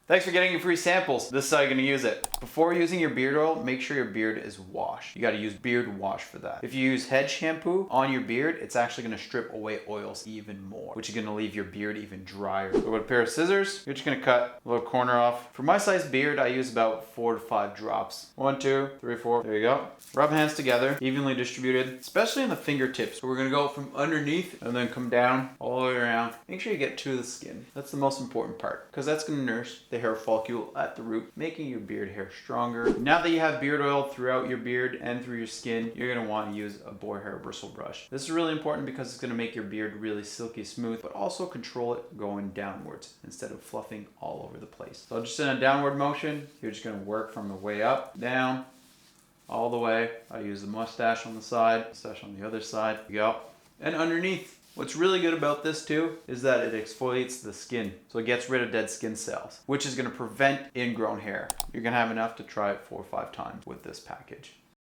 Thanks for getting your free samples. This is how you're gonna use it. Before using your beard oil, make sure your beard is washed. You gotta use beard wash for that. If you use head shampoo on your beard, it's actually gonna strip away oils even more, which is gonna leave your beard even drier. So with a pair of scissors, you're just gonna cut a little corner off. For my size beard, I use about 4 to 5 drops. 1, 2, 3, 4. There you go. Rub hands together, evenly distributed, especially in the fingertips. So we're gonna go from underneath and then come down all the way around. Make sure you get to the skin. That's the most important part, because that's gonna nourish the hair follicle at the root, making your beard hair stronger. Now that you have beard oil throughout your beard and through your skin, you're gonna want to use a boar hair bristle brush. This is really important because it's gonna make your beard really silky smooth, but also control it going downwards instead of fluffing all over the place. So just in a downward motion, you're just gonna work from the way up, down, all the way. I use the mustache on the side, mustache on the other side. There you go. And underneath. What's really good about this too is that it exfoliates the skin. So it gets rid of dead skin cells, which is gonna prevent ingrown hair. You're gonna have enough to try it 4 or 5 times with this package.